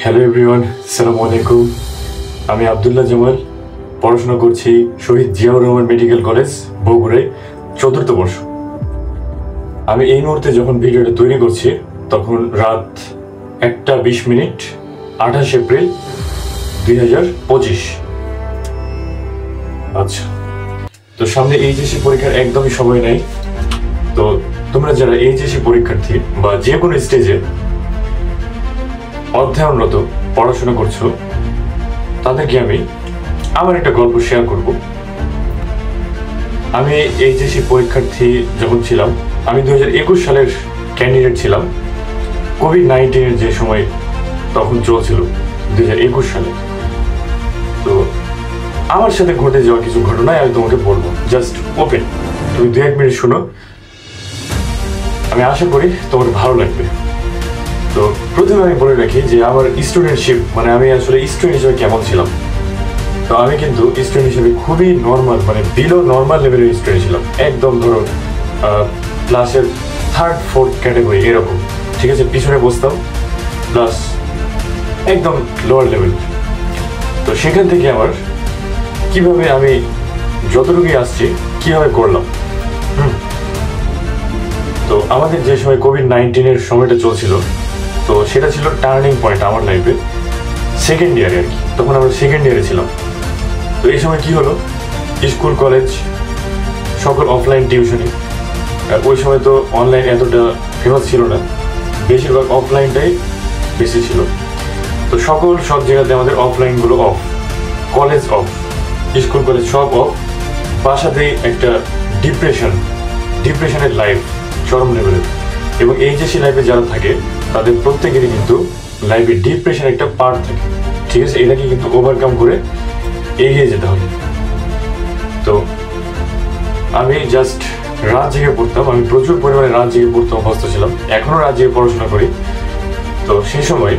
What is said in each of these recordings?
Hello everyone, আসসালামু আলাইকুম। আমি আব্দুল্লাহ জামাল, পড়াশোনা করছি শহীদ জিয়াউর রহমান মেডিকেল কলেজ, বগুড়ায়, 4th বর্ষ। আমি এই মুহূর্তে যখন ভিডিওটা তৈরি করছি তখন রাত 1:20, 28 এপ্রিল 2025। আচ্ছা, তো সামনে এইচএসসি পরীক্ষার একদমই সময় নেই। তো তোমরা যারা এইচএসসি পরীক্ষার্থী বা যে কোনো স্টেজে অধ্যয়নরত পড়াশোনা করছো, তাদেরকে আমি আমার একটা গল্প শেয়ার করব। আমি এইচএসসি পরীক্ষার্থী যখন ছিলাম, আমি 2021 সালের ক্যান্ডিডেট ছিলাম। কোভিড-19 যে সময় তখন চলছিল 2021 সালে। তো আমার সাথে ঘটে যাওয়া কিছু ঘটনায় আমি তোমাকে বলবো, জাস্ট ওপেন। তুমি 2-1 মিনিট শোনো, আমি আশা করি তোমার ভালো লাগবে। তো প্রথমে আমি বলে রাখি যে আমার স্টুডেন্টশিপ, মানে আমি আসলে স্টুডেন্ট হিসেবে কেমন ছিলাম। তো আমি কিন্তু স্টুডেন্ট হিসেবে খুবই নর্মাল, মানে বিলো নর্মাল লেভেলের স্টুডেন্ট ছিলাম। একদম ধরো ক্লাসের 3rd 4th ক্যাটাগরি এরকম, ঠিক আছে। পিছনে বসতাম, প্লাস একদম লোয়ার লেভেল। তো সেখান থেকে আমার কিভাবে আমি যতটুকুই আসছি কিভাবে করলাম। তো আমাদের যে সময় কোভিড-19 সময়টা চলছিল, তো সেটা ছিল টার্নিং পয়েন্ট আমার লাইফে। সেকেন্ড ইয়ারে আর কি, তখন আমরা সেকেন্ড ইয়ারে ছিলাম। তো এই সময় কি হলো, স্কুল কলেজ সকল অফলাইন টিউশনি। ওই সময় তো অনলাইন এতটা ফেমাস ছিল না, বেশিরভাগ অফলাইনটাই বেশি ছিল। তো সব জায়গাতে আমাদের অফলাইনগুলো off, college off, school college সব অফ। বাসাতেই একটা ডিপ্রেশনের লাইফ চরম লেভেলের। এবং এইচএসসি লাইফে যারা থাকে তাদের প্রত্যেকেরই কিন্তু লাইফে ডিপ্রেশন একটা পার্ট থাকে, ঠিক আছে। এটাকে কিন্তু ওভারকাম করে এগিয়ে যেতে হবে। তো আমি জাস্ট রাত জেগে পড়তাম, আমি প্রচুর পরিমাণে রাত জেগে পড়তে অভ্যস্ত ছিলাম, এখনো রাত জেগে পড়াশোনা করি। তো সেই সময়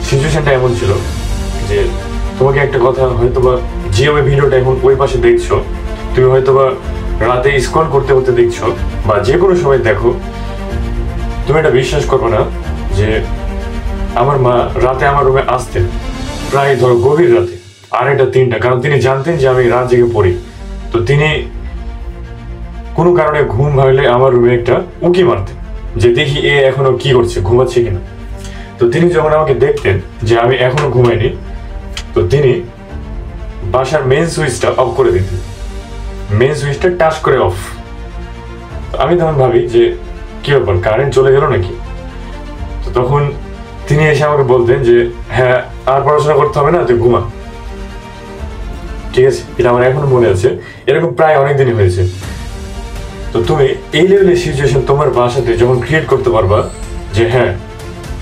সিচুয়েশনটা এমন ছিল যে, তোমাকে একটা কথা হয়তোবা, যে ওই ভিডিওটা এখন ওই পাশে দেখছো, তুমি হয়তোবা রাতে স্ক্রল করতে করতে দেখছো বা যে কোনো সময় দেখো, তুমি এটা বিশ্বাস করবে না যে আমার মা রাতে আমার রুমে আসতেন, প্রায় ধরো গভীর রাতে 2:30-3টা, কারণ তিনি জানতেন যে আমি রাত জেগে পড়ি। তো তিনি কোনো কারণে ঘুম ভাঙলে আমার রুমে একটা উঁকি মারতেন যে দেখি এ এখনো কি করছে, ঘুমাচ্ছে কিনা। তো তিনি যখন আমাকে দেখতেন যে আমি এখনো ঘুমাইনি, তো তিনি বাসার মেন সুইচটা অফ করে দিতেন, মেন সুইচটা টাচ করে অফ। আমি তখন ভাবি যে কি ব্যাপার, কারেন্ট চলে গেল নাকি। তো তখন তিনি এসে আমাকে বলতেন যে হ্যাঁ, আর পড়াশোনা করতে হবে না, তুই ঘুমা, ঠিক আছে। এটা আমার এখনো মনে আছে, এরকম প্রায় অনেকদিনই হয়েছে। তো তুমি এই লেভেলের সিচুয়েশন তোমার বাসাতে যখন ক্রিয়েট করতে পারবা যে হ্যাঁ,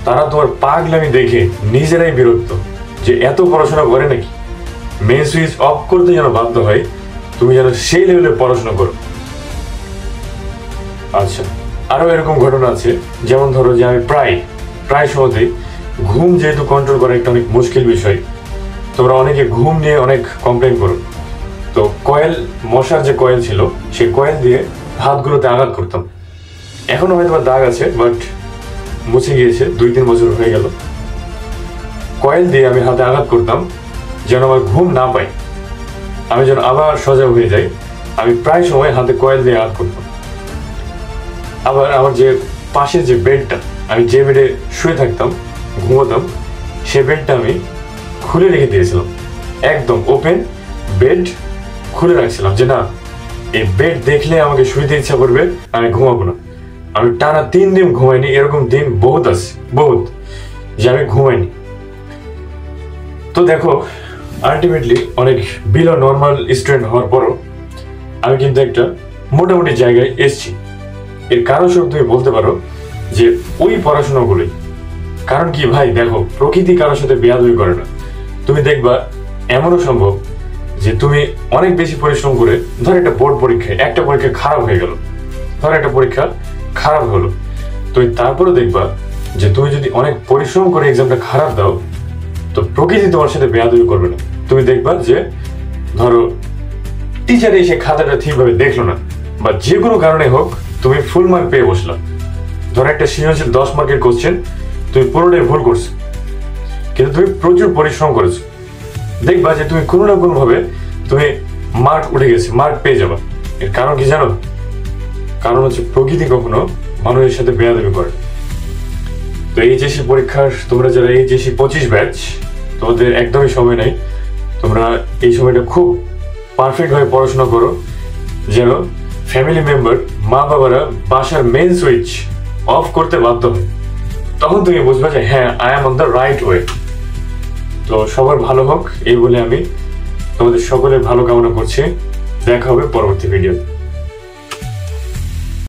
তারা তোমার পাগলামি দেখে নিজেরাই বিরক্ত যে এত পড়াশোনা করে নাকি, মেন সুইচ অফ করতে যেন বাধ্য হয়, তুমি যেন সেই লেভেলে পড়াশোনা করো। আচ্ছা, আরো এরকম ঘটনা আছে, যেমন ধরো যে আমি প্রায় সময়তেই ঘুম যেহেতু কন্ট্রোল করা একটা অনেক মুশকিল বিষয়, তোমরা অনেকে ঘুম নিয়ে অনেক কমপ্লেন করো। তো মশার যে কয়েল ছিল, সেই কয়েল দিয়ে হাতগুলোতে আঘাত করতাম। এখনো হয়তো দাগ আছে, বাট মুছে গিয়েছে, 2-3 বছর হয়ে গেল। কয়েল দিয়ে আমি হাতে আঘাত করতাম যেন আমার ঘুম না পাই, আমি যেন আবার সজাগ হয়ে যাই। আমি প্রায় সময় হাতে কয়েল দিয়ে আঘাত করতাম। আবার আমার যে পাশের যে বেডটা, আমি যে বেডে শুয়ে থাকতাম, ঘুমোতাম, সে বেডটা আমি খুলে রেখে দিয়েছিলাম, একদম ওপেন বেড খুলে রাখছিলাম যে না, এই বেড দেখলে আমাকে শুইতে ইচ্ছা করবে, আমি ঘুমাবো না। আমি টানা 3 দিন ঘুমাইনি, এরকম দিন বহুত আছে, বহুত, যে আমি ঘুমাইনি। তো দেখো, আলটিমেটলি অনেক বিলো নর্মাল স্টুডেন্ট হওয়ার পরও আমি কিন্তু একটা মোটামুটি জায়গায় এসছি। এর কারণ স্বরূপ তুমি বলতে পারো যে ওই পড়াশোনাগুলোই। কারণ কি ভাই, দেখো, প্রকৃতি কারোর সাথে বেয়াদবি করে না। তুমি দেখবা এমনও সম্ভব যে তুমি অনেক বেশি পরিশ্রম করে, ধর একটা বোর্ড পরীক্ষায় একটা পরীক্ষা খারাপ হয়ে গেল, তো তারপরে দেখবা যে তুমি যদি অনেক পরিশ্রম করে এক্সামটা খারাপ দাও, তো প্রকৃতি তোমার সাথে বেয়াদবি করবে না। তুমি দেখবা যে ধরো টিচার এসে খাতাটা ঠিকভাবে দেখলো না, বা যে কোনো কারণে হোক তুমি ফুল মার্ক পেয়ে বসলা। ধরো একটা সৃজনশীল 10 মার্কের কোশ্চেন, তুমি পুরোটাই ভুল করছো, কিন্তু তুমি প্রচুর পরিশ্রম করেছো, দেখবা যে তুমি কোনো না কোনো ভাবে তুমি মার্ক উঠে গেছে, মার্ক পেয়ে যাবা। এর কারণ কি জানো? কারণ হচ্ছে প্রকৃতি কখনো মানুষের সাথে বেয়াদবি করে। তো এইচএসসি পরীক্ষার তোমরা যারা এইচএসসি 25 ব্যাচ, তোমাদের একদমই সময় নাই। তোমরা এই সময়টা খুব পারফেক্ট ভাবে পড়াশোনা করো, যেন ফ্যামিলি মেম্বার, মা বাবারা বাসার মেইন সুইচ অফ করতে বাধ্য হয়। তখন তুমি বুঝবা যে হ্যাঁ, I am on the right way. তো সবার ভালো হোক এই বলে আমি তোমাদের সকলের ভালো কামনা করছি। দেখা হবে পরবর্তী ভিডিও।